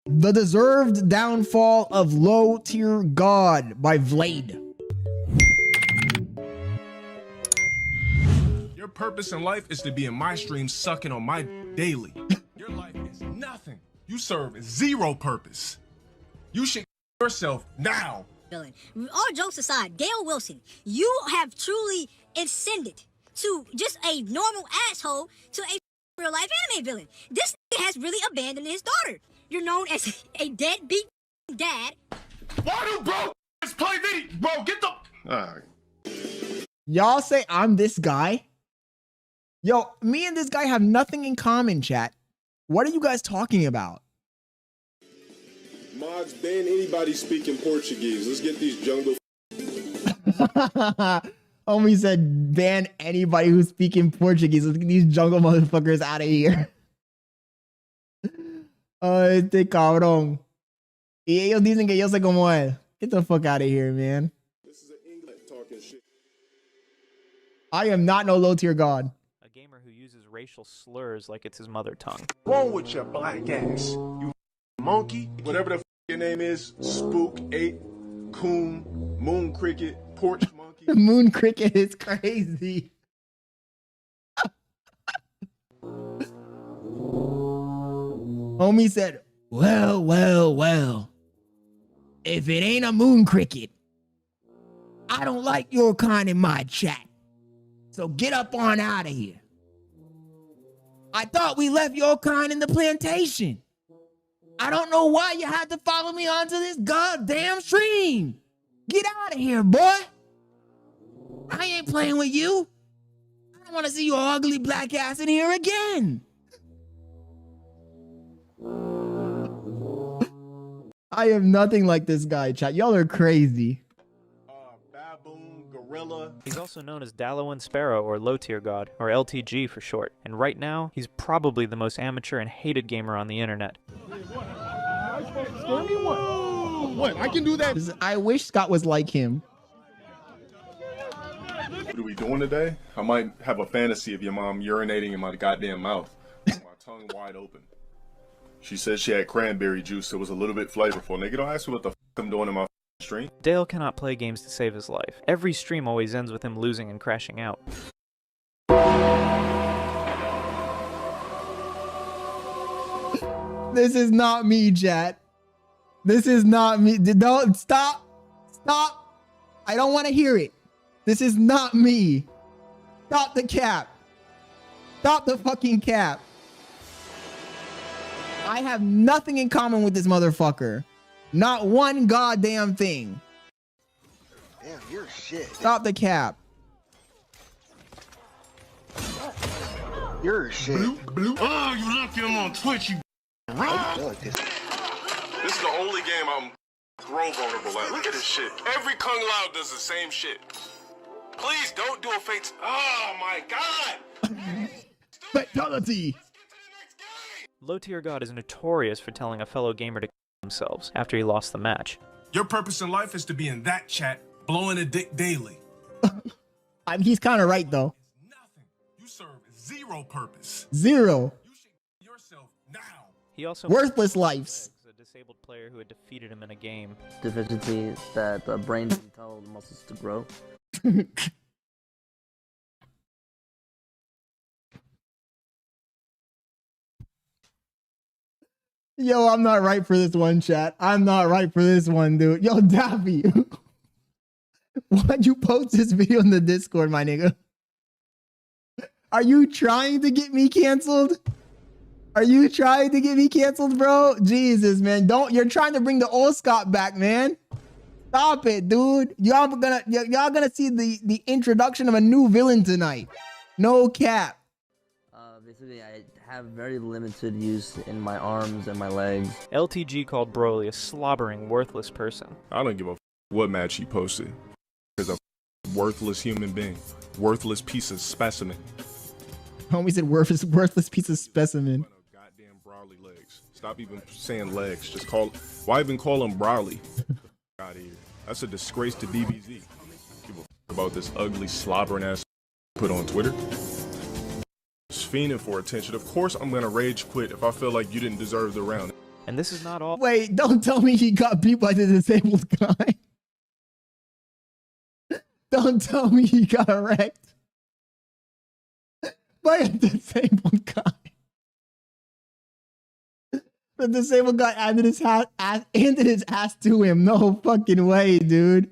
The Deserved Downfall of LowTierGod by Vlade. Your purpose in life is to be in my stream sucking on my daily. Your life is nothing. You serve zero purpose. You should yourself now. Villain. All jokes aside, Gale Wilson, you have truly ascended to just a normal asshole to a real life anime villain. This has really abandoned his daughter. You're known as a deadbeat dad. Why do bro play video? Bro, get the. Alright. Y'all say I'm this guy? Yo, me and this guy have nothing in common, chat. What are you guys talking about? Mods, ban anybody speaking Portuguese. Let's get these jungle. Homie said ban anybody who's speaking Portuguese. Let's get these jungle motherfuckers out of here. Este cabrón. Y ellos dicen que yo sé como él. Get the fuck out of here, man. This is an English talking shit. I am not no LowTierGod. A gamer who uses racial slurs like it's his mother tongue. Wrong with your black ass? You monkey? Whatever the your name is, Spook 8, Coon, Moon Cricket, Porch Monkey. Moon Cricket is crazy. Homie said, well. If it ain't a moon cricket, I don't like your kind in my chat. So get up on out of here. I thought we left your kind in the plantation. I don't know why you had to follow me onto this goddamn stream. Get out of here, boy. I ain't playing with you. I don't want to see your ugly black ass in here again. I am nothing like this guy, chat. Y'all are crazy. Baboon, Gorilla. He's also known as Dallowin Sparrow, or LowTierGod, or LTG for short. And right now, he's probably the most amateur and hated gamer on the internet. What? I can do that. I wish Scott was like him. What are we doing today? I might have a fantasy of your mom urinating in my goddamn mouth. With my tongue wide open. She said she had cranberry juice that was a little bit flavorful. Nigga, don't ask me what the f I'm doing in my stream. Dale cannot play games to save his life. Every stream always ends with him losing and crashing out. This is not me, chat. This is not me. Don't stop. Stop. I don't want to hear it. This is not me. Stop the cap. Stop the fucking cap. I have nothing in common with this motherfucker. Not one goddamn thing. Damn, you're shit. Stop the cap. You're shit. Oh, you look him on Twitch, you wrong. This is the only game I'm grow vulnerable at. Look at this shit. Every Kung Lao does the same shit. Please don't do a fake. Oh my god. Fatality. LowTierGod is notorious for telling a fellow gamer to themselves after he lost the match. Your purpose in life is to be in that chat, blowing a dick daily. He's kind of right, though. Nothing. You serve zero purpose. Zero. You should yourself now. He also Worthless lives. a disabled player who had defeated him in a game. Deficiency that the brain doesn't tell the muscles to grow. Yo, I'm not right for this one, chat. I'm not right for this one, dude. Yo, Daffy. Why'd you post this video in the Discord, my nigga? Are you trying to get me canceled? Are you trying to get me canceled, bro? Jesus, man. You're trying to bring the old Scott back, man. Stop it, dude. Y'all gonna see the introduction of a new villain tonight. No cap. Basically, I have very limited use in my arms and my legs. LTG called Broly a slobbering, worthless person. I don't give a f what match he posted. Because a worthless human being. Worthless piece of specimen. Homie said worthless piece of specimen. Goddamn Broly legs. Stop even saying legs. Just call. Why even call him Broly? Out of here. That's a disgrace to DBZ. Give a f about this ugly slobbering ass put on Twitter. Fiending for attention. Of course I'm gonna rage quit if I feel like you didn't deserve the round. And this is not all. Wait, don't tell me he got beat by the disabled guy. Don't tell me he got wrecked by a disabled guy. The disabled guy handed his ass to him. No fucking way, dude.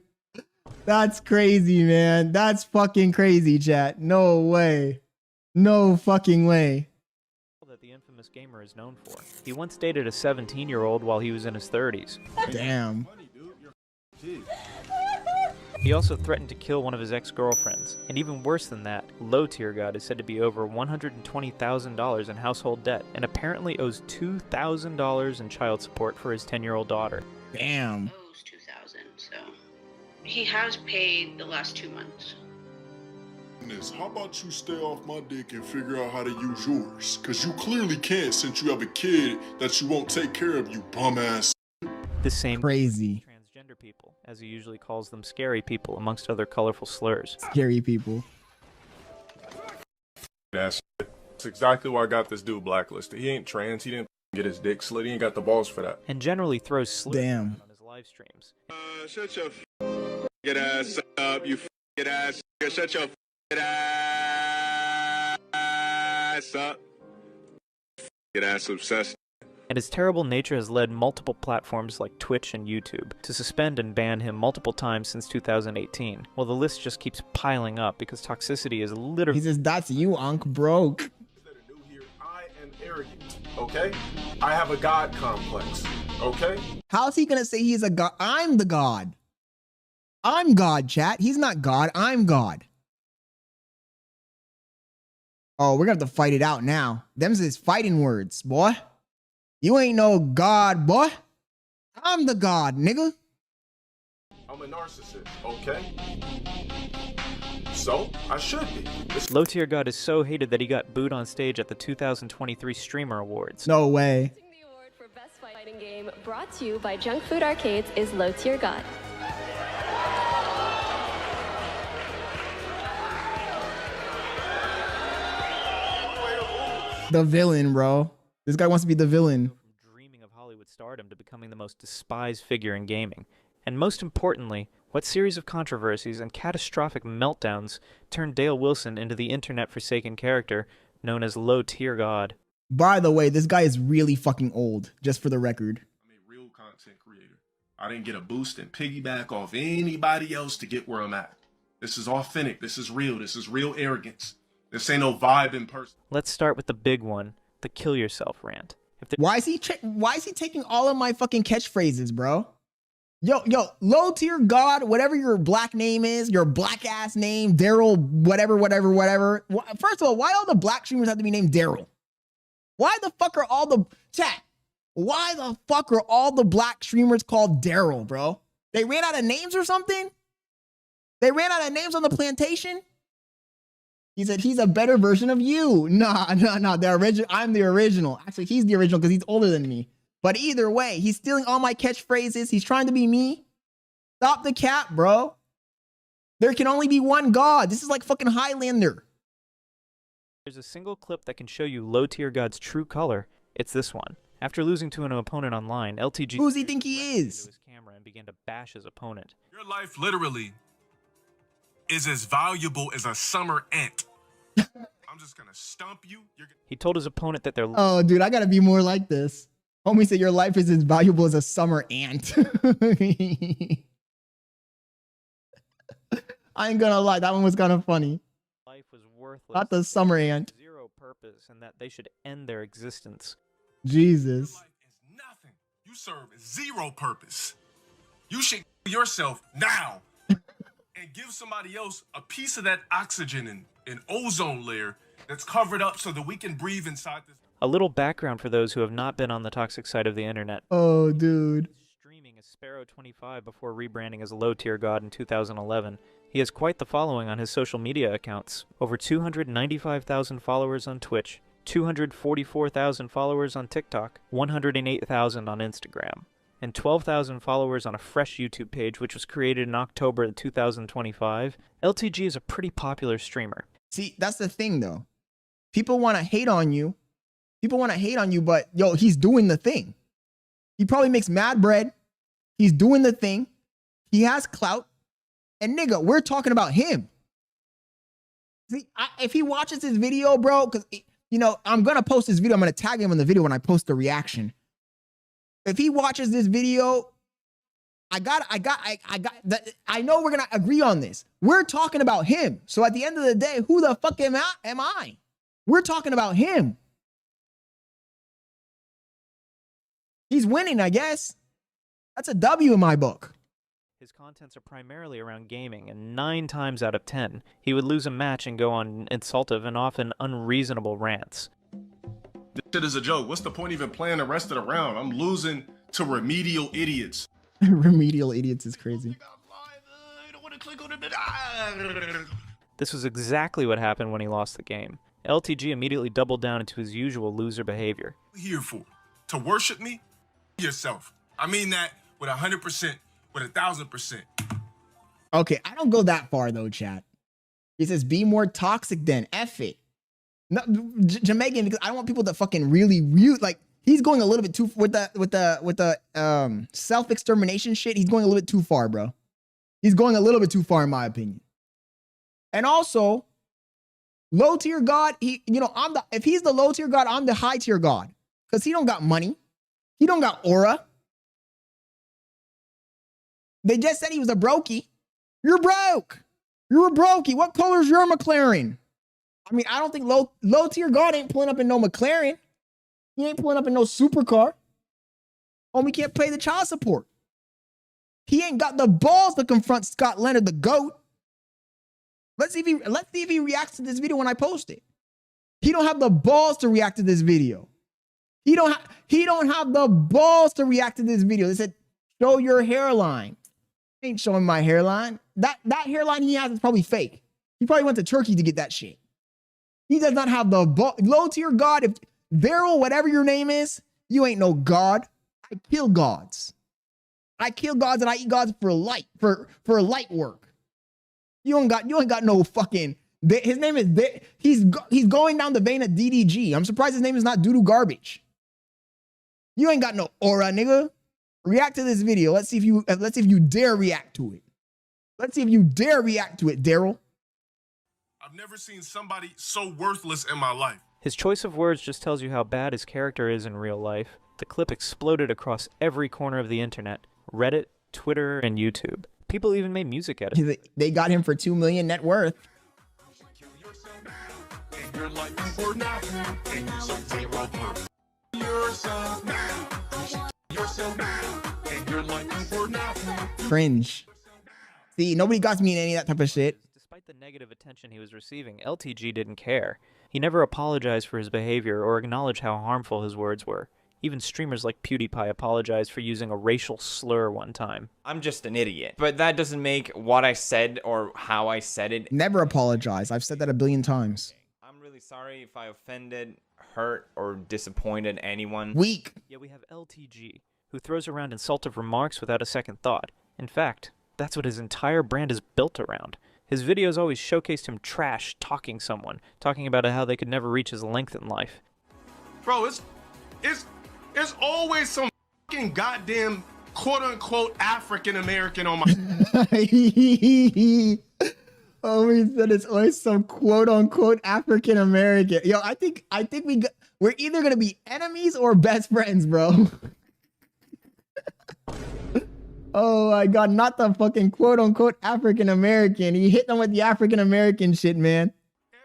That's crazy, man. That's fucking crazy, chat. No way. No fucking way. That the infamous gamer is known for. He once dated a 17-year-old while he was in his 30s. Damn. He also threatened to kill one of his ex-girlfriends. And even worse than that, LowTierGod is said to be over $120,000 in household debt and apparently owes $2,000 in child support for his 10-year-old daughter. Damn. Owes $2,000, so he has paid the last 2 months. How about you stay off my dick and figure out how to use yours? Cause you clearly can't since you have a kid that you won't take care of, you bum ass. The same Crazy. transgender people, as he usually calls them, scary people, amongst other colorful slurs. Scary people. That's exactly why I got this dude blacklisted. He ain't trans, he didn't get his dick slit, he ain't got the balls for that. And generally throws slurs Damn. on his live streams. Shut your get ass up, you get ass. Shut your ass up. Get ass obsessed. And his terrible nature has led multiple platforms like Twitch and YouTube to suspend and ban him multiple times since 2018. Well, the list just keeps piling up because toxicity is literally... He says, that's you, Unc broke. I am arrogant, okay? I have a god complex, okay? How's he gonna say he's a god? I'm the god. I'm God, chat. He's not God. I'm God. Oh, we're gonna have to fight it out now. Them's his fighting words, boy. You ain't no God, boy. I'm the God, nigga. I'm a narcissist, okay? So, I should be. LowTierGod is so hated that he got booed on stage at the 2023 Streamer Awards. No way. The award for Best Fighting Game, brought to you by Junk Food Arcades, is LowTierGod. The villain, bro. This guy wants to be the villain. From dreaming of Hollywood stardom to becoming the most despised figure in gaming. And most importantly, what series of controversies and catastrophic meltdowns turned Dale Wilson into the internet-forsaken character known as LowTierGod. By the way, this guy is really fucking old, just for the record. I'm a real content creator. I didn't get a boost and piggyback off anybody else to get where I'm at. This is authentic. This is real arrogance. This ain't no vibe in person. Let's start with the big one, the kill yourself rant. Why is he taking all of my fucking catchphrases, bro? Yo, LowTierGod, whatever your black name is, your black ass name, Daryl, whatever. First of all, why all the black streamers have to be named Daryl? Why the fuck are all the Why the fuck are all the black streamers called Daryl, bro? They ran out of names or something? They ran out of names on the plantation? He said he's a better version of you. Nah. The original. I'm the original. Actually, he's the original because he's older than me. But either way, he's stealing all my catchphrases. He's trying to be me. Stop the cap, bro. There can only be one God. This is like fucking Highlander. There's a single clip that can show you LowTierGod's true color. It's this one. After losing to an opponent online, LTG... Who's he think he is? ...his camera and began to bash his opponent. Your life literally is as valuable as a summer ant. I'm just gonna stump you. He told his opponent that they're... Oh, dude, I gotta be more like this. Homie said your life is as valuable as a summer ant. I ain't gonna lie, that one was kind of funny. Life was worthless. Not the summer ant. Zero purpose, and that they should end their existence. Jesus. Your life is nothing. You serve zero purpose. You should kill yourself now and give somebody else a piece of that oxygen and ozone layer that's covered up so that we can breathe inside this. A little background for those who have not been on the toxic side of the internet. Oh, dude. Streaming as Sparrow25 before rebranding as LowTierGod in 2011. He has quite the following on his social media accounts. Over 295,000 followers on Twitch, 244,000 followers on TikTok, 108,000 on Instagram, and 12,000 followers on a fresh YouTube page which was created in October of 2025. LTG is a pretty popular streamer. See, that's the thing though. People want to hate on you. But yo, he's doing the thing. He probably makes mad bread. He's doing the thing. He has clout. And nigga, we're talking about him. See, if he watches this video, bro, because, you know, I'm going to post this video. I'm going to tag him in the video when I post the reaction. If he watches this video, I know we're going to agree on this. We're talking about him. So at the end of the day, who the fuck am I? We're talking about him. He's winning, I guess. That's a W in my book. His contents are primarily around gaming, and 9 times out of 10, he would lose a match and go on insultive and often unreasonable rants. This shit is a joke. What's the point even playing the rest of the round? I'm losing to remedial idiots. Remedial idiots is crazy. This was exactly what happened when he lost the game. LTG immediately doubled down into his usual loser behavior. Here for to worship me yourself. I mean that with 100%, with 1,000%. Okay, I don't go that far though, chat. He says, be more toxic then. F it. No, Jamaican, because I don't want people to fucking really like, he's going a little bit too, with the self-extermination shit, he's going a little bit too far, bro. He's going a little bit too far in my opinion. And also, low tier God, if he's the low tier God, I'm the high tier God. Because he don't got money. He don't got aura. They just said he was a brokey. You're broke. You're a brokey. What color's your McLaren? I mean, I don't think low tier God ain't pulling up in no McLaren. He ain't pulling up in no supercar. Homie can't pay the child support. He ain't got the balls to confront Scott Leonard, the GOAT. Let's see if he reacts to this video when I post it. He don't have the balls to react to this video. He don't have the balls to react to this video. They said, show your hairline. Ain't showing my hairline. That hairline he has is probably fake. He probably went to Turkey to get that shit. He does not have the low tier God. If Daryl, whatever your name is, you ain't no God. I kill gods. I kill gods and I eat gods for light work. You ain't got no fucking. His name is. He's going down the vein of DDG. I'm surprised his name is not Doodoo Garbage. You ain't got no aura, nigga. React to this video. Let's see if you dare react to it. Let's see if you dare react to it, Daryl. I've never seen somebody so worthless in my life. His choice of words just tells you how bad his character is in real life. The clip exploded across every corner of the internet. Reddit, Twitter, and YouTube. People even made music at it. They got him for $2 million net worth. Cringe. See, nobody got me in any of that type of shit. Despite the negative attention he was receiving, LTG didn't care. He never apologized for his behavior or acknowledged how harmful his words were. Even streamers like PewDiePie apologized for using a racial slur one time. I'm just an idiot. But that doesn't make what I said or how I said it. Never apologize. I've said that a billion times. I'm really sorry if I offended, hurt, or disappointed anyone. Weak. Yet we have LTG, who throws around insultive remarks without a second thought. In fact, that's what his entire brand is built around. His videos always showcased him trash talking someone, talking about how they could never reach his length in life. Bro, it's always some fucking goddamn quote-unquote African-American on my... Oh, he said it's always some quote-unquote African-American. Yo, I think we're either going to be enemies or best friends, bro. Oh my God, not the fucking quote-unquote African-American. He hit them with the African-American shit, man.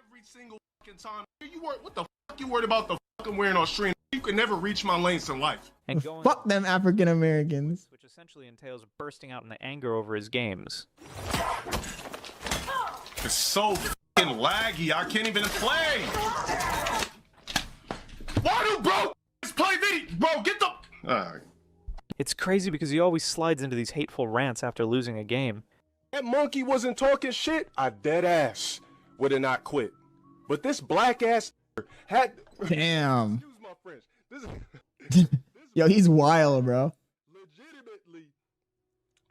Every single fucking time. What the fuck you worried about the fuck I'm wearing on stream? You can never reach my lengths in life. And fuck them African-Americans. Which essentially entails bursting out in the anger over his games. It's so fucking laggy, I can't even play. Why do bro play video? Bro, get the... Alright. It's crazy because he always slides into these hateful rants after losing a game. That monkey wasn't talking shit, I dead ass would have not quit. But this black ass had... Damn. Excuse my French. This Yo, he's wild, bro. legitimately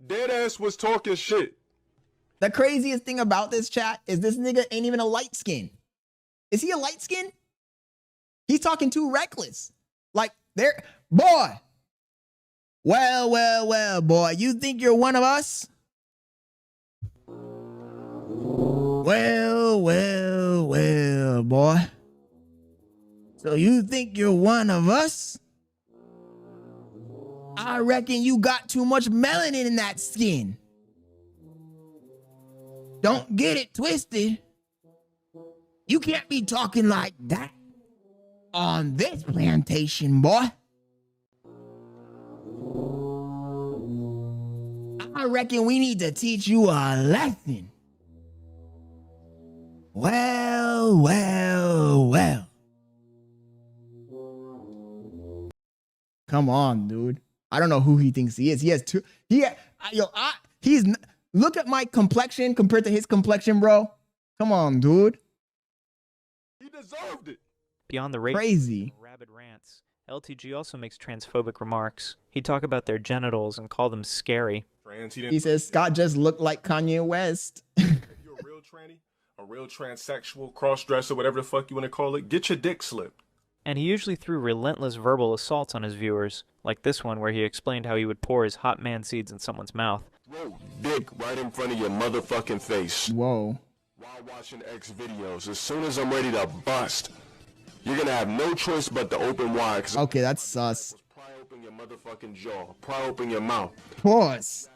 dead ass was talking shit. The craziest thing about this chat is this nigga ain't even a light skin. Is he a light skin? He's talking too reckless. Like, boy, Well, well, well, boy, you think you're one of us? Well, well, well, boy. So you think you're one of us? I reckon you got too much melanin in that skin. Don't get it twisted. You can't be talking like that on this plantation, boy. I reckon we need to teach you a lesson. Well, well, well. Come on, dude. I don't know who he thinks he is. He has two. Look at my complexion compared to his complexion, bro. Come on, dude. He deserved it. Beyond the rape Crazy. rabid rants, LTG also makes transphobic remarks. He'd talk about their genitals and call them scary. He says Scott just looked like Kanye West. You're a real tranny, a real transsexual, cross-dresser, whatever the fuck you want to call it. Get your dick slipped. And he usually threw relentless verbal assaults on his viewers, like this one where he explained how he would pour his hot man seeds in someone's mouth. Throw dick right in front of your motherfucking face. Whoa. While watching X videos, as soon as I'm ready to bust, you're gonna have no choice but to open wide. Okay, that's sus. Pry open your motherfucking jaw. Pry open your mouth. Pause.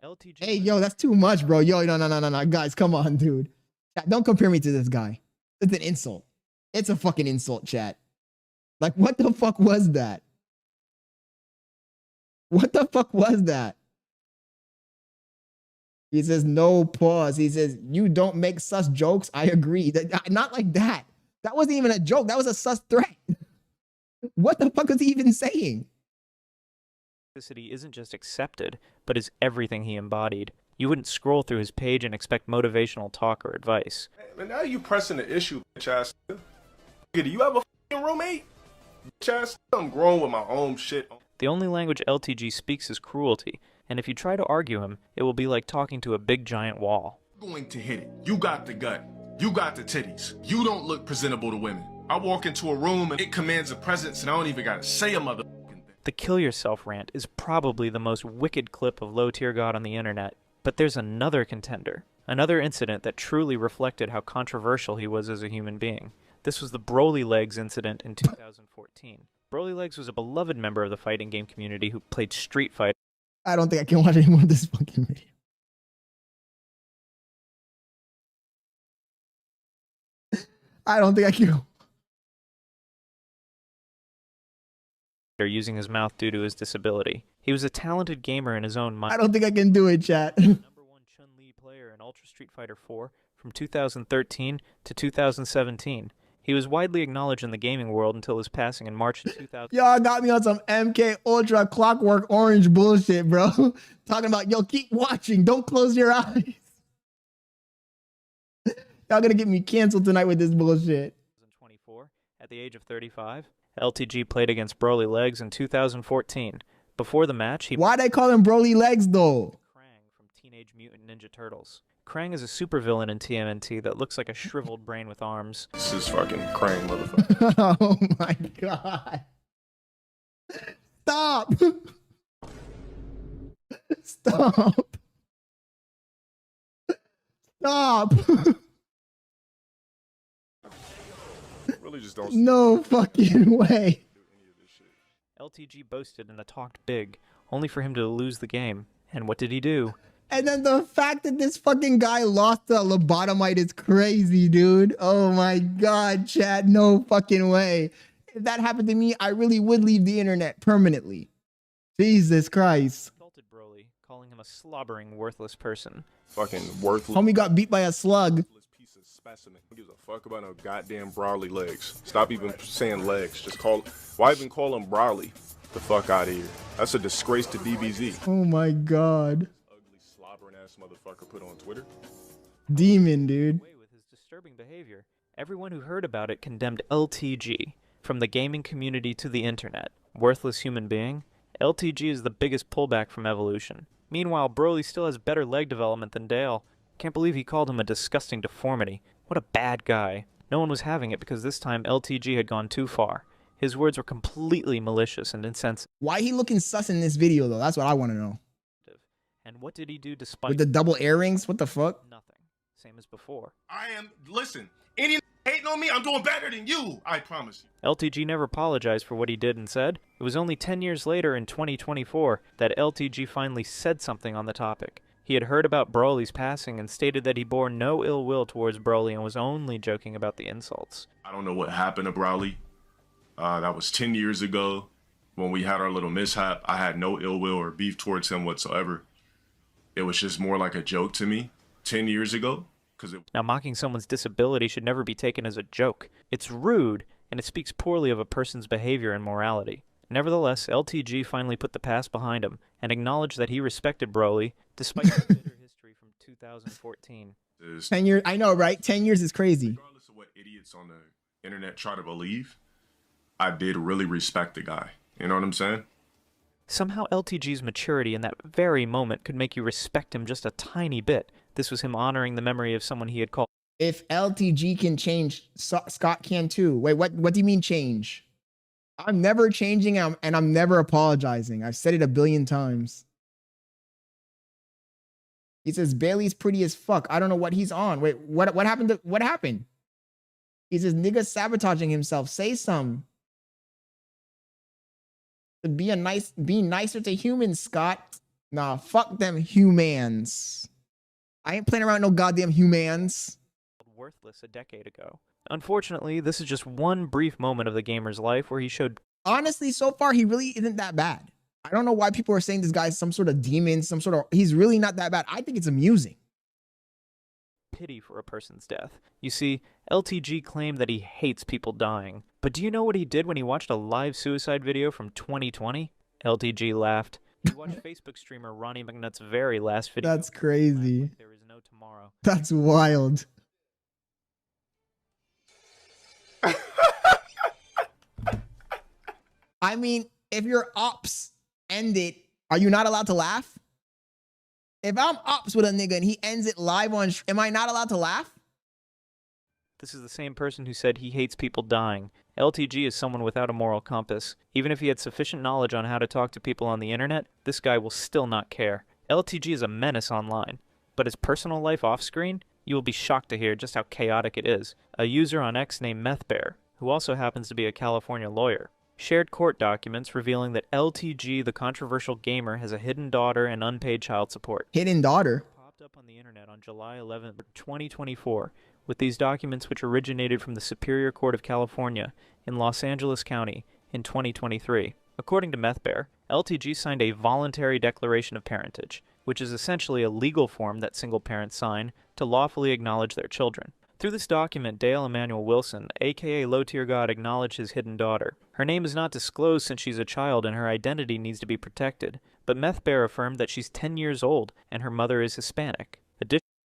LTG. Hey, yo, that's too much, bro. Yo, no. Guys, come on, dude. Chat, don't compare me to this guy. It's an insult. It's a fucking insult, chat. Like, what the fuck was that? What the fuck was that? He says, no pause. He says, you don't make sus jokes. I agree. Not like that. That wasn't even a joke. That was a sus threat. What the fuck was he even saying? Toxicity isn't just accepted, but is everything he embodied. You wouldn't scroll through his page and expect motivational talk or advice. Man, now you pressing the issue, bitch ass. Do you have a fucking roommate? Bitch ass, I'm grown with my own shit. The only language LTG speaks is cruelty, and if you try to argue him, it will be like talking to a big giant wall. I'm going to hit it. You got the gut. You got the titties. You don't look presentable to women. I walk into a room and it commands a presence and I don't even gotta say a motherfucking thing. The kill yourself rant is probably the most wicked clip of LowTierGod on the internet, but there's another contender. Another incident that truly reflected how controversial he was as a human being. This was the Broly Legs incident in 2014. Broly Legs was a beloved member of the fighting game community who played Street Fighter. I don't think I can watch any more of this fucking video. I don't think I can. Using his mouth due to his disability. He was a talented gamer in his own mind. I don't think I can do it, chat. #1 Chun-Li player in Ultra Street Fighter 4 from 2013 to 2017. He was widely acknowledged in the gaming world until his passing in March of 2000. Y'all got me on some MK Ultra Clockwork Orange bullshit, bro. Talking about, yo, keep watching. Don't close your eyes. Y'all gonna get me canceled tonight with this bullshit. 2024, at the age of 35, LTG played against Broly Legs in 2014. Before the match, he... Why they call him Broly Legs, though? Krang from Teenage Mutant Ninja Turtles. Krang is a supervillain in TMNT that looks like a shriveled brain with arms. This is fucking Krang, motherfucker. Oh my god. Stop. Stop. Stop. Really just don't. No fucking way. LTG boasted and talked big, only for him to lose the game. And what did he do? And then the fact that this fucking guy lost to a lobotomite is crazy, dude. Oh my god, chat. No fucking way. If that happened to me, I really would leave the internet permanently. Jesus Christ. Insulted Broly, calling him a slobbering, worthless person. Fucking worthless. Homie got beat by a slug. Piece of specimen. Who gives a fuck about no goddamn Broly Legs? Stop even saying legs. Just call. Why even call him Broly? The fuck out of here. That's a disgrace to DBZ. Oh my god. Ugly slobbering ass motherfucker put on Twitter. Demon, dude. With his disturbing behavior, everyone who heard about it condemned LTG. From the gaming community to the internet. Worthless human being. LTG is the biggest pullback from evolution. Meanwhile, Broly still has better leg development than Dale. Can't believe he called him a disgusting deformity. What a bad guy. No one was having it because this time LTG had gone too far. His words were completely malicious and insensitive. Why he looking sus in this video, though? That's what I want to know. And what did he do despite With the double earrings? What the fuck? nothing? Same as before. Listen, any hating on me, I'm doing better than you. I promise you. LTG never apologized for what he did and said. It was only 10 years later in 2024 that LTG finally said something on the topic. He had heard about Broly's passing and stated that he bore no ill will towards Broly and was only joking about the insults. I don't know what happened to Broly. That was 10 years ago when we had our little mishap. I had no ill will or beef towards him whatsoever. It was just more like a joke to me 10 years ago. Now, mocking someone's disability should never be taken as a joke. It's rude, and it speaks poorly of a person's behavior and morality. Nevertheless, LTG finally put the past behind him and acknowledged that he respected Broly, despite the bitter history from 2014. 10 years, I know, right? 10 years is crazy. Regardless of what idiots on the internet try to believe, I did really respect the guy. You know what I'm saying? Somehow LTG's maturity in that very moment could make you respect him just a tiny bit. This was him honoring the memory of someone he had called. If LTG can change, Scott can too. Wait, what do you mean change? I'm never changing and I'm never apologizing. I've said it a billion times. He says, Bailey's pretty as fuck. I don't know what he's on. Wait, what happened? What happened? He says, nigga sabotaging himself. Say some. Be nicer to humans, Scott. Nah, fuck them humans. I ain't playing around with no goddamn humans. Worthless a decade ago. Unfortunately, this is just one brief moment of the gamer's life where he showed. Honestly, so far, he really isn't that bad. I don't know why people are saying this guy's some sort of demon, he's really not that bad. I think it's amusing. Pity for a person's death. You see, LTG claimed that he hates people dying. But do you know what he did when he watched a live suicide video from 2020? LTG laughed. He watched Facebook streamer Ronnie McNutt's very last video. That's crazy. There is no tomorrow. That's wild. I mean, if your ops end it, are you not allowed to laugh? If I'm ops with a nigga and he ends it live on, am I not allowed to laugh? This is the same person who said he hates people dying. LTG is someone without a moral compass. Even if he had sufficient knowledge on how to talk to people on the internet, this guy will still not care. LTG is a menace online, but his personal life off-screen, you will be shocked to hear just how chaotic it is. A user on X named MethBear, who also happens to be a California lawyer, shared court documents revealing that LTG, the controversial gamer, has a hidden daughter and unpaid child support. Hidden daughter? Popped up on the internet on July 11, 2024, with these documents which originated from the Superior Court of California in Los Angeles County in 2023. According to MethBear, LTG signed a voluntary declaration of parentage, which is essentially a legal form that single parents sign to lawfully acknowledge their children. Through this document, Dale Emmanuel Wilson, aka LowTierGod, acknowledged his hidden daughter. Her name is not disclosed since she's a child and her identity needs to be protected, but MethBear affirmed that she's 10 years old and her mother is Hispanic.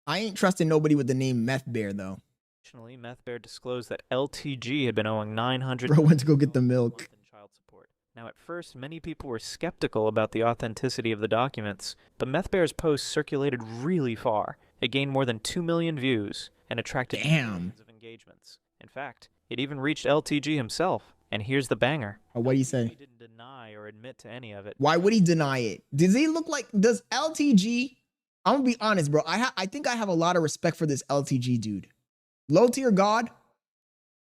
I ain't trusting nobody with the name MethBear, though. Additionally, MethBear disclosed that LTG had been owing $900 Bro went to go get the milk. in child support. Now, at first, many people were skeptical about the authenticity of the documents, but MethBear's post circulated really far. It gained more than 2 million views and attracted millions of engagements. In fact, it even reached LTG himself. And here's the banger. Oh, what did he say? He didn't deny or admit to any of it. Why would he deny it? Does LTG... I'm gonna be honest, bro. I think I have a lot of respect for this LTG dude. LowTierGod,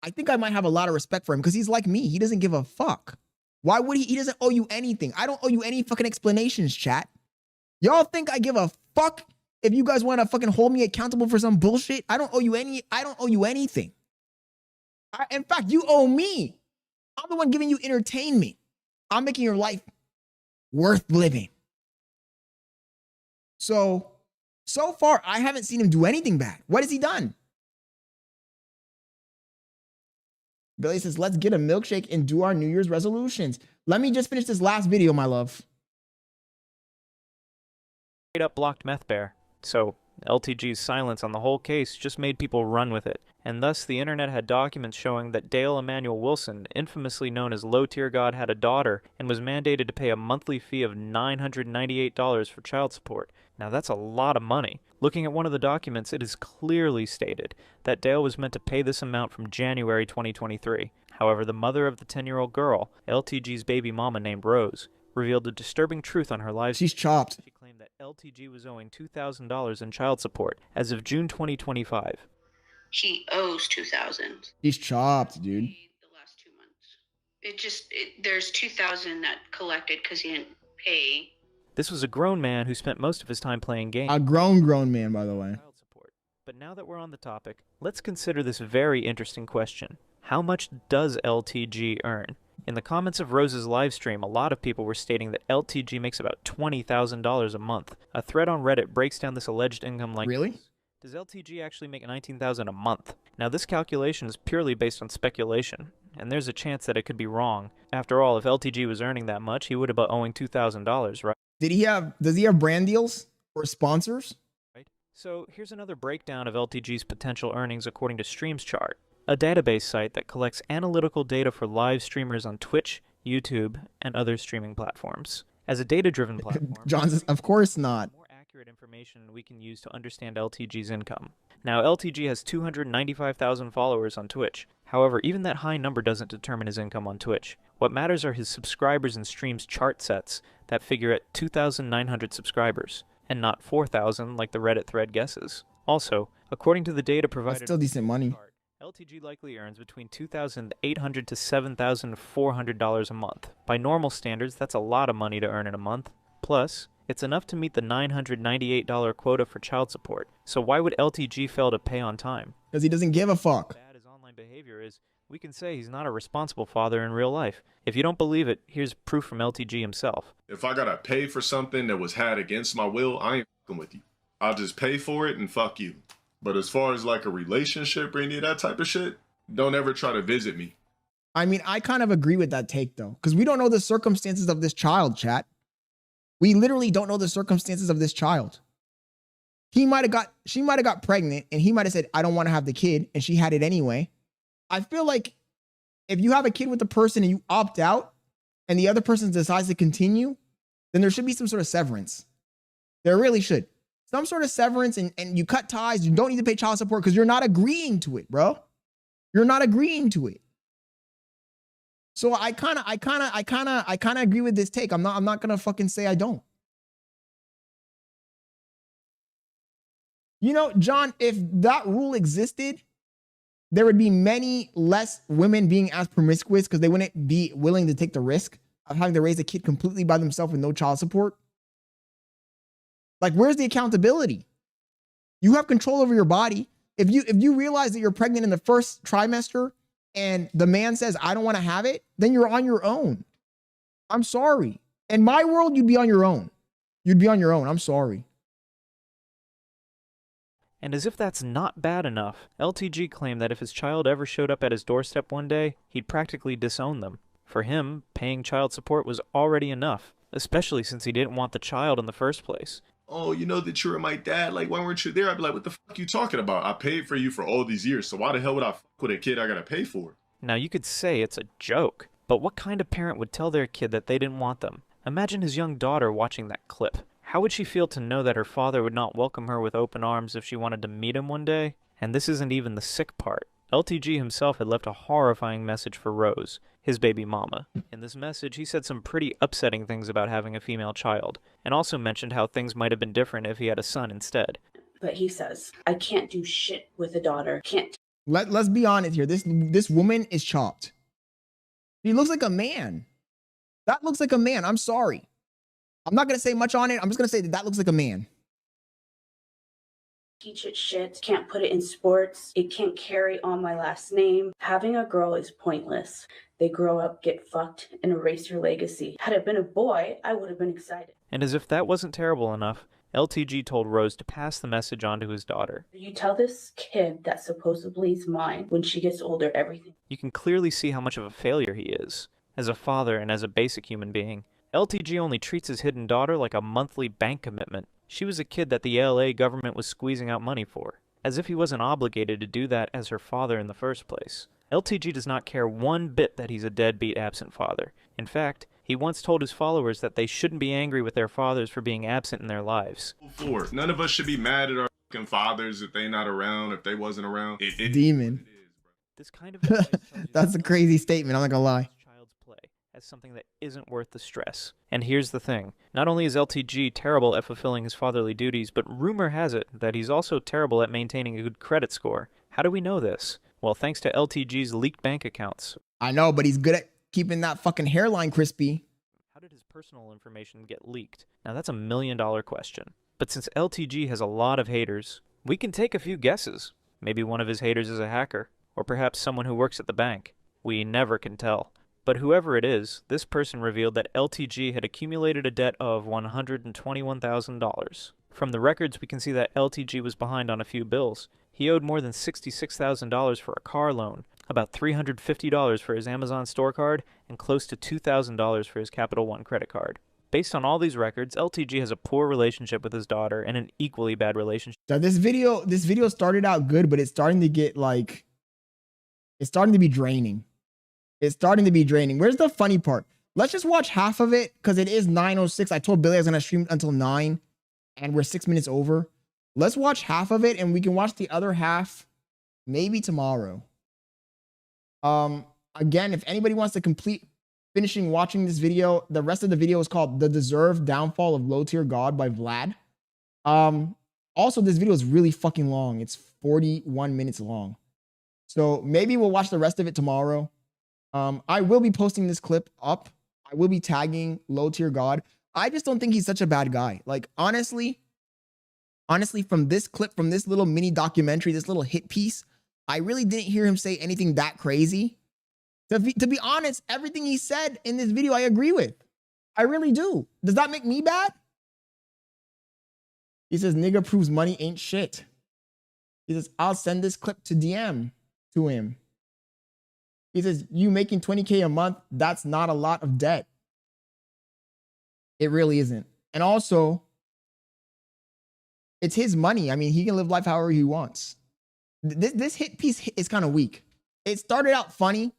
I think I might have a lot of respect for him because he's like me. He doesn't give a fuck. Why would he? He doesn't owe you anything. I don't owe you any fucking explanations, chat. Y'all think I give a fuck if you guys want to fucking hold me accountable for some bullshit? I don't owe you anything. In fact, you owe me. I'm the one giving you entertainment. I'm making your life worth living. So far, I haven't seen him do anything bad. What has he done? Billy says, let's get a milkshake and do our New Year's resolutions. Let me just finish this last video, my love. Straight up blocked MethBear. So LTG's silence on the whole case just made people run with it. And thus, the internet had documents showing that Dale Emmanuel Wilson, infamously known as LowTierGod, had a daughter and was mandated to pay a monthly fee of $998 for child support. Now that's a lot of money. Looking at one of the documents, it is clearly stated that Dale was meant to pay this amount from January 2023. However, the mother of the 10-year-old girl, LTG's baby mama named Rose, revealed a disturbing truth on her live She's chopped. She claimed that LTG was owing $2,000 in child support as of June 2025. He owes $2,000. She's chopped, dude. The last 2 months. There's $2,000 that collected because he didn't pay. This was a grown man who spent most of his time playing games. A grown man, by the way. Child support. But now that we're on the topic, let's consider this very interesting question. How much does LTG earn? In the comments of Rose's live stream, a lot of people were stating that LTG makes about $20,000 a month. A thread on Reddit breaks down this alleged income like Really? this. Does LTG actually make $19,000 a month? Now, this calculation is purely based on speculation, and there's a chance that it could be wrong. After all, if LTG was earning that much, he would have been owing $2,000, right? Does he have brand deals or sponsors? Right. So here's another breakdown of LTG's potential earnings according to Streams Chart, a database site that collects analytical data for live streamers on Twitch, YouTube, and other streaming platforms. As a data-driven platform, John says, of course not. More accurate information we can use to understand LTG's income. Now, LTG has 295,000 followers on Twitch. However, even that high number doesn't determine his income on Twitch. What matters are his subscribers and Streams Chart sets that figure at 2,900 subscribers, and not 4,000 like the Reddit thread guesses. Also, according to the data provided, That's still decent money. LTG likely earns between $2,800 to $7,400 a month. By normal standards, that's a lot of money to earn in a month. Plus, it's enough to meet the $998 quota for child support. So why would LTG fail to pay on time? Because he doesn't give a fuck. Bad his online behavior is, we can say he's not a responsible father in real life. If you don't believe it, here's proof from LTG himself. If I gotta pay for something that was had against my will, I ain't fucking with you. I'll just pay for it and fuck you. But as far as like a relationship or any of that type of shit, don't ever try to visit me. I mean, I kind of agree with that take though, because we don't know the circumstances of this child, chat. We literally don't know the circumstances of this child. She might have got pregnant and he might have said, I don't want to have the kid, and she had it anyway. I feel like if you have a kid with the person and you opt out and the other person decides to continue, then there should be some sort of severance. There really should. Some sort of severance, and you cut ties. You don't need to pay child support because you're not agreeing to it, bro. You're not agreeing to it. So I kind of agree with this take. I'm not gonna fucking say I don't. You know, John, if that rule existed, there would be many less women being as promiscuous because they wouldn't be willing to take the risk of having to raise a kid completely by themselves with no child support. Like, where's the accountability? You have control over your body. If you realize that you're pregnant in the first trimester and the man says, I don't want to have it, then you're on your own. I'm sorry. In my world, you'd be on your own. You'd be on your own. I'm sorry. And as if that's not bad enough, LTG claimed that if his child ever showed up at his doorstep one day, he'd practically disown them. For him, paying child support was already enough, especially since he didn't want the child in the first place. Oh, you know that you were my dad. Like, why weren't you there? I'd be like, what the fuck you talking about? I paid for you for all these years, so why the hell would I fuck with a kid I gotta pay for? Now, you could say it's a joke, but what kind of parent would tell their kid that they didn't want them? Imagine his young daughter watching that clip. How would she feel to know that her father would not welcome her with open arms if she wanted to meet him one day? And this isn't even the sick part. LTG himself had left a horrifying message for Rose, his baby mama. In this message, he said some pretty upsetting things about having a female child, and also mentioned how things might have been different if he had a son instead. But he says, I can't do shit with a daughter. Can't. Let's be honest here. This woman is chopped. She looks like a man. That looks like a man. I'm sorry. I'm not going to say much on it. I'm just going to say that looks like a man. Teach it shit. Can't put it in sports. It can't carry on my last name. Having a girl is pointless. They grow up, get fucked, and erase your legacy. Had it been a boy, I would have been excited. And as if that wasn't terrible enough, LTG told Rose to pass the message on to his daughter. You tell this kid that supposedly is mine, when she gets older, everything. You can clearly see how much of a failure he is, as a father and as a basic human being. LTG only treats his hidden daughter like a monthly bank commitment. She was a kid that the LA government was squeezing out money for, as if he wasn't obligated to do that as her father in the first place. LTG does not care one bit that he's a deadbeat absent father. In fact, he once told his followers that they shouldn't be angry with their fathers for being absent in their lives. None of us should be mad at our fucking fathers if they not around, if they wasn't around. Demon. This kind of advice tells you That's a that crazy LTG statement, I'm not gonna lie. child's play as something that isn't worth the stress. And here's the thing. Not only is LTG terrible at fulfilling his fatherly duties, but rumor has it that he's also terrible at maintaining a good credit score. How do we know this? Well, thanks to LTG's leaked bank accounts. I know, but he's good at keeping that fucking hairline crispy. How did his personal information get leaked? Now that's $1 million question. But since LTG has a lot of haters, we can take a few guesses. Maybe one of his haters is a hacker, or perhaps someone who works at the bank. We never can tell. But whoever it is, this person revealed that LTG had accumulated a debt of $121,000. From the records, we can see that LTG was behind on a few bills. He owed more than $66,000 for a car loan, about $350 for his Amazon store card, and close to $2,000 for his Capital One credit card. Based on all these records, LTG has a poor relationship with his daughter and an equally bad relationship. So this video started out good, but it's starting to get like, it's starting to be draining. It's starting to be draining. Where's the funny part? Let's just watch half of it because it is 9:06. I told Billy I was gonna stream until 9, and we're 6 minutes over. Let's watch half of it, and we can watch the other half maybe tomorrow. Again, if anybody wants to complete finishing watching this video, the rest of the video is called The Deserved Downfall of LowTierGod by Vlad. Also, this video is really fucking long. It's 41 minutes long. So maybe we'll watch the rest of it tomorrow. I will be posting this clip up. I will be tagging LowTierGod. I just don't think he's such a bad guy. Like, honestly, from this clip, from this little mini documentary, this little hit piece, I really didn't hear him say anything that crazy. To be honest, everything he said in this video, I agree with. I really do. Does that make me bad? He says, nigga proves money ain't shit. He says, I'll send this clip to DM to him. He says, you making 20K a month, that's not a lot of debt. It really isn't. And also, it's his money. I mean, he can live life however he wants. This hit piece is kind of weak. It started out funny,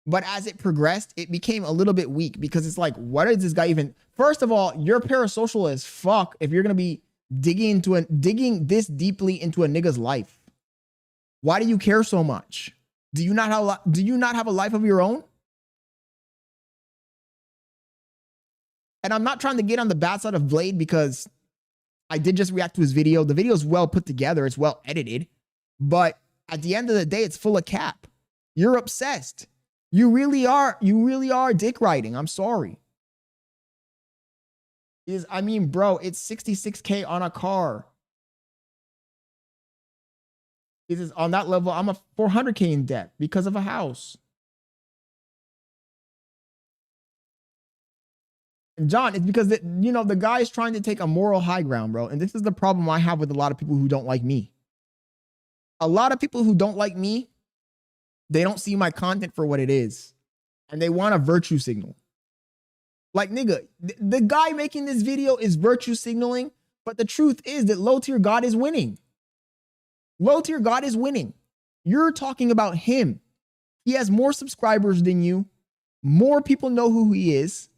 but as it progressed, it became a little bit weak because it's like, what is this guy even? First of all, you're parasocial as fuck if you're going to be digging this deeply into a nigga's life. Why do you care so much? Do you not have a life of your own? And I'm not trying to get on the bad side of Blade because I did just react to his video. The video is well put together. It's well edited. But at the end of the day, it's full of cap. You're obsessed. You really are dick riding. I'm sorry. I mean, bro, it's 66K on a car. He says, on that level, I'm a 400K in debt because of a house. And John, it's because, the guy is trying to take a moral high ground, bro. And this is the problem I have with a lot of people who don't like me. A lot of people who don't like me, they don't see my content for what it is. And they want a virtue signal. Like, nigga, the guy making this video is virtue signaling, but the truth is that LowTierGod is winning. LowTierGod is winning. You're talking about him. He has more subscribers than you. More people know who he is.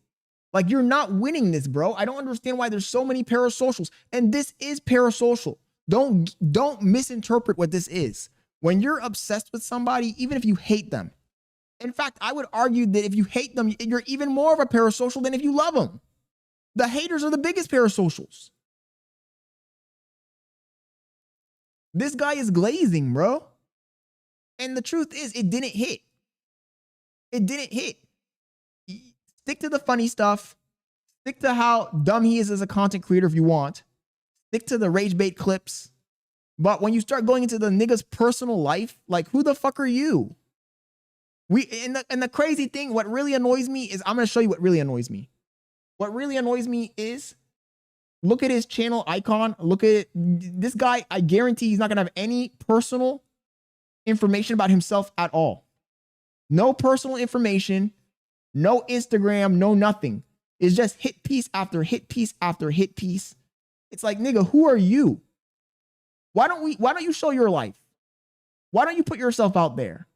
Like, you're not winning this, bro. I don't understand why there's so many parasocials. And this is parasocial. Don't misinterpret what this is. When you're obsessed with somebody, even if you hate them. In fact, I would argue that if you hate them, you're even more of a parasocial than if you love them. The haters are the biggest parasocials. This guy is glazing, bro. And the truth is, it didn't hit. It didn't hit. Stick to the funny stuff. Stick to how dumb he is as a content creator if you want. Stick to the rage bait clips. But when you start going into the nigga's personal life, like, who the fuck are you? And the crazy thing, what really annoys me is, I'm going to show you what really annoys me. What really annoys me is, look at his channel icon. Look at it. This guy, I guarantee he's not going to have any personal information about himself at all. No personal information, no Instagram, no nothing. It's just hit piece after hit piece after hit piece. It's like, nigga, who are you? Why don't you show your life? Why don't you put yourself out there?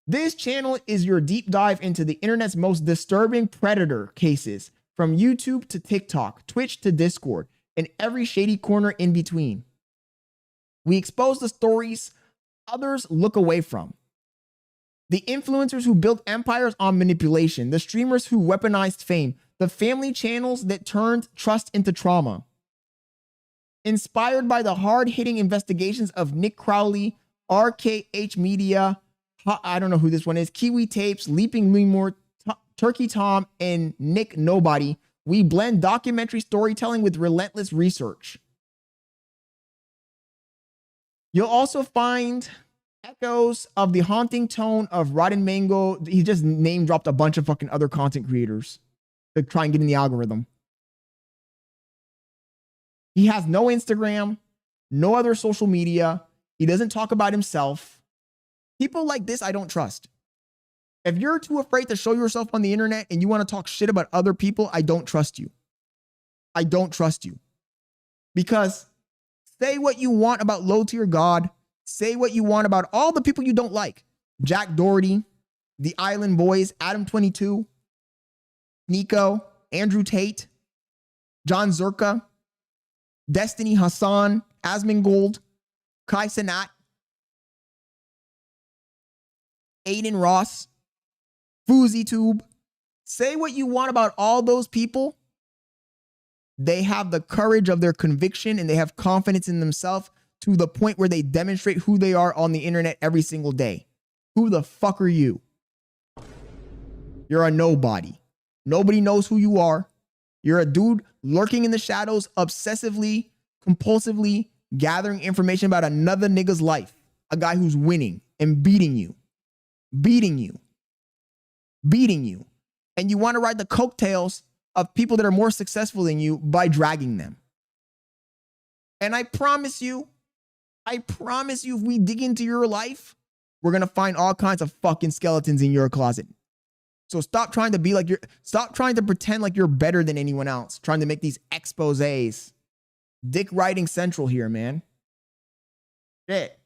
This channel is your deep dive into the internet's most disturbing predator cases, from YouTube to TikTok, Twitch to Discord, and every shady corner in between. We expose the stories others look away from. The influencers who built empires on manipulation, the streamers who weaponized fame, the family channels that turned trust into trauma. Inspired by the hard-hitting investigations of Nick Crowley, RKH Media, I don't know who this one is, Kiwi Tapes, Leaping Lemur, Turkey Tom, and Nick Nobody, we blend documentary storytelling with relentless research. You'll also find echoes of the haunting tone of Rotten Mango. He just name dropped a bunch of fucking other content creators to try and get in the algorithm. He has no Instagram, no other social media. He doesn't talk about himself. People like this, I don't trust. If you're too afraid to show yourself on the internet and you want to talk shit about other people, I don't trust you. I don't trust you. Because say what you want about LowTierGod. Say what you want about all the people you don't like. Jack Doherty, the Island Boys, Adam22, Nico, Andrew Tate, John Zerka, Destiny Hassan, Asmongold, Kai Sanat, Aiden Ross, FoozyTube. Say what you want about all those people. They have the courage of their conviction and they have confidence in themselves to the point where they demonstrate who they are on the internet every single day. Who the fuck are you? You're a nobody. Nobody knows who you are. You're a dude lurking in the shadows, obsessively, compulsively gathering information about another nigga's life. A guy who's winning and beating you. Beating you. Beating you. And you want to ride the coattails of people that are more successful than you by dragging them. And I promise you, if we dig into your life, we're going to find all kinds of fucking skeletons in your closet. So stop trying to be like stop trying to pretend like you're better than anyone else. Trying to make these exposés. Dick riding central here, man. Shit.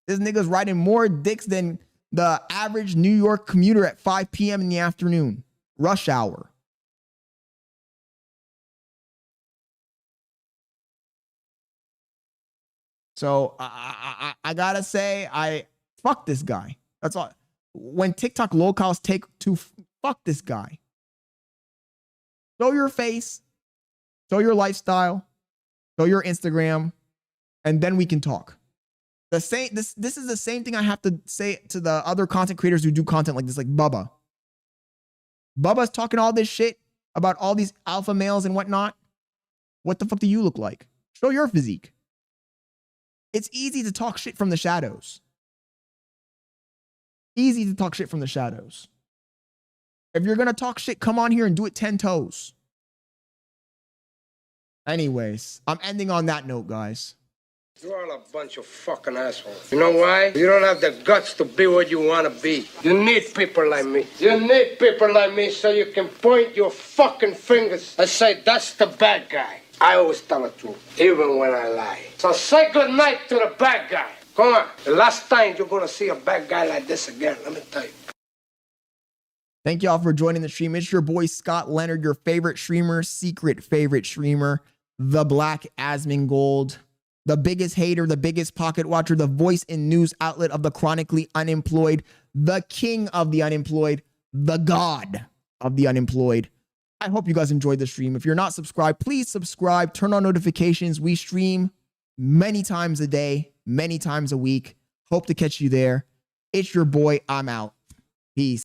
This nigga's riding more dicks than the average New York commuter at 5 p.m. in the afternoon. Rush hour. So I gotta say, fuck this guy. That's all. When TikTok locals take to fuck this guy. Show your face, show your lifestyle, show your Instagram, and then we can talk. This is the same thing I have to say to the other content creators who do content like this, like Bubba. Bubba's talking all this shit about all these alpha males and whatnot. What the fuck do you look like? Show your physique. It's easy to talk shit from the shadows. Easy to talk shit from the shadows. If you're going to talk shit, come on here and do it 10 toes. Anyways, I'm ending on that note, guys. You're all a bunch of fucking assholes. You know why? You don't have the guts to be what you want to be. You need people like me. You need people like me so you can point your fucking fingers and say, that's the bad guy. I always tell the truth, even when I lie. So say good night to the bad guy. Come on. The last time you're going to see a bad guy like this again, let me tell you. Thank y'all for joining the stream. It's your boy, Scott Leonard, your favorite streamer, secret favorite streamer, the Black Asmongold, the biggest hater, the biggest pocket watcher, the voice and news outlet of the chronically unemployed, the king of the unemployed, the god of the unemployed. I hope you guys enjoyed the stream. If you're not subscribed, please subscribe, turn on notifications. We stream many times a day, many times a week. Hope to catch you there. It's your boy. I'm out. Peace.